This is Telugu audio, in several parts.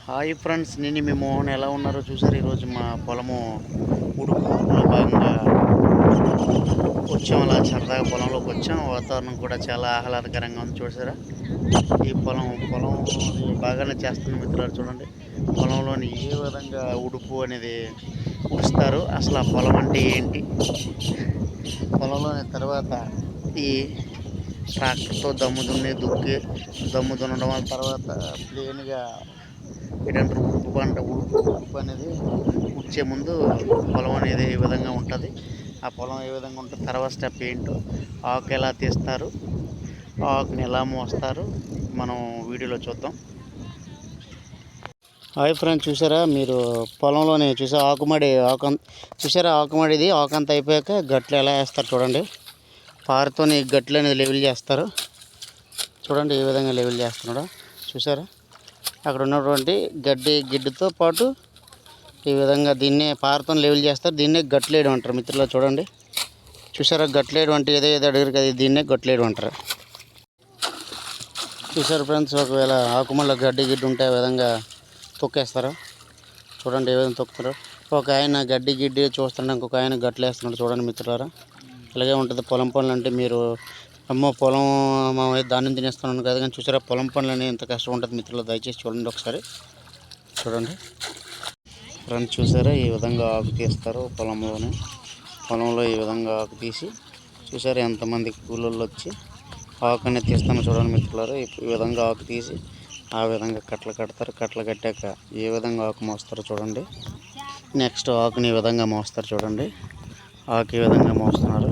హాయ్ ఫ్రెండ్స్, నేను మీ మోహన్. ఎలా ఉన్నారో చూసారు. ఈరోజు మా పొలము ఉడుపులో భాగంగా వచ్చాం. అలా సరదాగా పొలంలోకి వచ్చాం. వాతావరణం కూడా చాలా ఆహ్లాదకరంగా ఉంది. చూసారా, ఈ పొలం బాగానే చేస్తున్న మిత్రులు చూడండి. పొలంలోని ఏ విధంగా ఉడుపు అనేది ఉడుస్తారు, అసలు ఆ పొలం అంటే ఏంటి, పొలంలోని తర్వాత ఈ ట్రాక్టర్తో దమ్ము దున్నడం వల్ల తర్వాత ప్లేన్గా ఏంటంటే ఉడుపు అనేది ఉడిచే ముందు పొలం అనేది ఏ విధంగా ఉంటుంది, ఆ పొలం ఏ విధంగా ఉంటుంది, తర్వాత స్టెప్ ఏంటో, ఆకు ఎలా తీస్తారు, ఆకుని ఎలా మోస్తారు, మనం వీడియోలో చూద్దాం. హాయ్ ఫ్రెండ్స్, చూసారా మీరు పొలంలోనే చూసారా ఆకుమడిది ఆకంత అయిపోయాక గట్లు ఎలా వేస్తారు చూడండి. పారతోని గట్లు అనేది లెవెల్ చేస్తారు. చూడండి ఏ విధంగా లెవెల్ చేస్తున్నాడో. చూసారా, అక్కడ ఉన్నటువంటి గిడ్డతో పాటు ఈ విధంగా దీన్నే పారతో లెవెల్ చేస్తారు. దీన్నే గట్లేయడం అంటారు మిత్రులు. చూడండి, చూసారా గట్లేయడం అంటే ఏదో అడిగారు కదా, దీన్నే గట్లేయడం అంటారు. చూసారు ఫ్రెండ్స్, ఒకవేళ ఆకుమల్ల గడ్డి ఉంటే ఆ విధంగా తొక్కేస్తారు. చూడండి ఏ విధంగా తొక్కుతారు. ఒక ఆయన గిడ్డి చూస్తుంటే ఇంకొక ఆయన గట్లు వేస్తున్నాడు. చూడండి మిత్రులారా, ఇలాగే ఉంటుంది పొలం పనులు అంటే. మీరు పొలం ధాన్యం తినేస్తున్నాను కదా, కానీ చూసారా పొలం పనులు అనేది ఎంత కష్టం ఉంటుంది మిత్రులు. దయచేసి చూడండి ఒకసారి. చూడండి ఫ్రెండ్స్, చూసారా ఈ విధంగా ఆకు తీస్తారు పొలంలో ఈ విధంగా ఆకు తీసి, చూసారా ఎంతమంది కూలోళ్ళు వచ్చి ఆకు అనేది తీస్తాను. చూడండి మిత్రులారా, ఈ విధంగా ఆకు తీసి ఆ విధంగా కట్టలు కడతారు. కట్టలు కట్టాక ఏ విధంగా ఆకు మోస్తారో చూడండి. నెక్స్ట్ ఆకుని ఈ విధంగా మోస్తారు. చూడండి ఆకు ఈ విధంగా మోస్తున్నారు.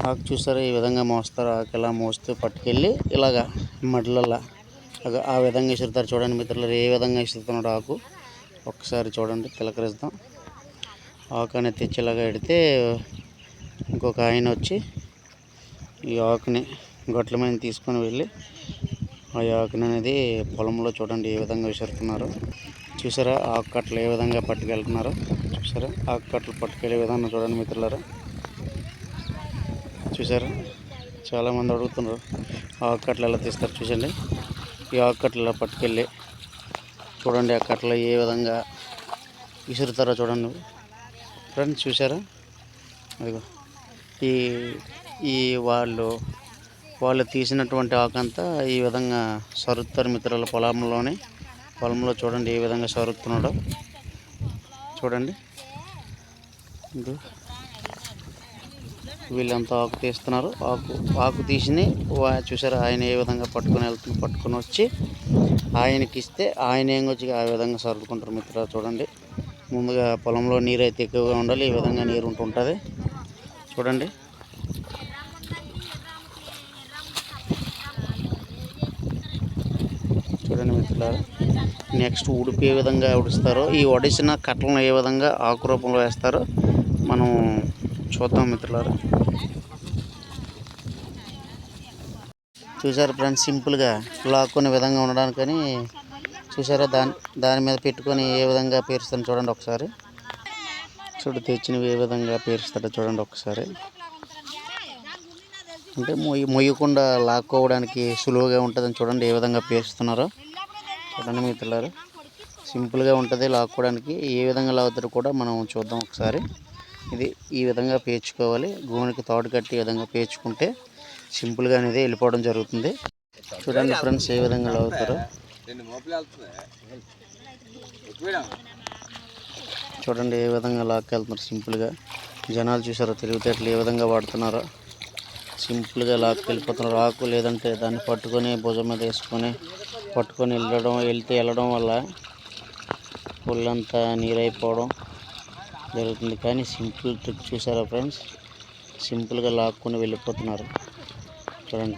ఆకు చూసారా ఈ విధంగా మోస్తారు. ఆకు ఇలా మోస్తూ పట్టుకెళ్ళి ఇలాగా మడ్లల్లా ఆ విధంగా ఇసురుతారు. చూడండి మిత్రులు ఏ విధంగా ఇసురుతున్నాడు ఆకు. ఒకసారి చూడండి, తిలకరిస్తాం. ఆకు అనేది తెచ్చేలాగా ఎడితే ఇంకొక ఆయన వచ్చి ఈ ఆకుని గట్ల మీద తీసుకొని వెళ్ళి ఆ ఆకుని అనేది పొలంలో చూడండి ఏ విధంగా విసురుతున్నారు. చూసారా ఆకు కట్టలు ఏ విధంగా పట్టుకెళ్తున్నారు. చూసారా ఆకు కట్టలు పట్టుకెళ్ళే విధానం చూడండి మిత్రులారా. చూసారా, చాలామంది అడుగుతున్నారు ఆకు కట్టలు ఎలా తీస్తారు. చూసండి ఈ ఆకు కట్టలు ఎలా పట్టుకెళ్ళి చూడండి ఆ కట్టలు ఏ విధంగా విసురుతారో చూడండి ఫ్రెండ్స్. చూసారా, అదిగో ఈ వాళ్ళు తీసినటువంటి ఆకంతా ఈ విధంగా సరుతారు మిత్రుల పొలంలో చూడండి ఏ విధంగా సరుతున్నాడో. చూడండి వీళ్ళంతా ఆకు తీస్తున్నారు. ఆకు తీసి చూసారా ఆయన ఏ విధంగా పట్టుకొని వచ్చి ఆయనకి ఇస్తే ఆయన ఏం వచ్చి ఆ విధంగా సర్దుకుంటారు మిత్రులు. చూడండి ముందుగా పొలంలో నీరు అయితే ఎక్కువగా ఉండాలి. ఈ విధంగా నీరు ఉంటుంటుంది. చూడండి మిత్రులారా, నెక్స్ట్ ఉడుపు ఏ విధంగా ఉడుస్తారో, ఈ ఒడిసిన కట్టలను ఏ విధంగా ఆకు రూపంలో వేస్తారో మనం చూద్దాం మిత్రులారా. చూసారు ఫ్రెండ్స్, సింపుల్గా లాక్కునే విధంగా ఉండడానికని చూసారా దాని మీద పెట్టుకొని ఏ విధంగా పేరుస్తాను చూడండి ఒకసారి. తెచ్చినవి ఏ విధంగా పేరుస్తాడో చూడండి ఒకసారి. అంటే మొయ్యకుండా లాక్కోవడానికి సులువుగా ఉంటుందని చూడండి ఏ విధంగా పేరుస్తున్నారో. చూడండి మిత్రులారా, సింపుల్గా ఉంటుంది లాక్కోవడానికి. ఏ విధంగా లాగుతారో కూడా మనం చూద్దాం ఒకసారి. ఇది ఈ విధంగా పేర్చుకోవాలి. గోనికి తాడు కట్టి ఈ విధంగా పేర్చుకుంటే సింపుల్గా అనేది వెళ్ళిపోవడం జరుగుతుంది. చూడండి ఫ్రెండ్స్ ఏ విధంగా లాగుతారో. చూడండి ఏ విధంగా లాక్కెళ్తున్నారు సింపుల్గా. జనాలు చూసారో తెలివితేటలు ఏ విధంగా వాడుతున్నారో. సింపుల్గా లాక్కెళ్ళిపోతున్నారు ఆకు. లేదంటే దాన్ని పట్టుకొని భుజం మీద వేసుకొని పట్టుకొని వెళ్ళడం వల్ల ఒళ్ళంతా నీరైపోవడం జరుగుతుంది. కానీ సింపుల్ ట్రిక్ చూసారా ఫ్రెండ్స్, సింపుల్గా లాక్కొని వెళ్ళిపోతున్నారు. చూడండి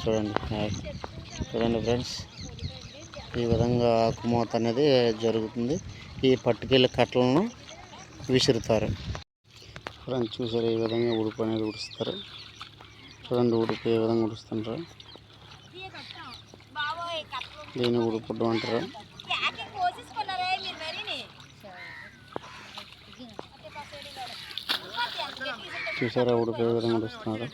ఫ్రెండ్స్, ఈ విధంగా ఆకుమూత అనేది జరుగుతుంది. ఈ పట్టుకెళ్ళి కట్టలను విసురుతారు ఫ్రెండ్స్. చూసారు ఈ విధంగా ఉడుపు అనేది ఉడుస్తారు. చూడండి ఉడుపు ఏ విధంగా ఉడుస్తుంటారు. దీన్ని ఉడుపుడ్డం అంటారు. చూసారా ఉడుపు ఏ విధంగా ఉడుస్తున్నారు.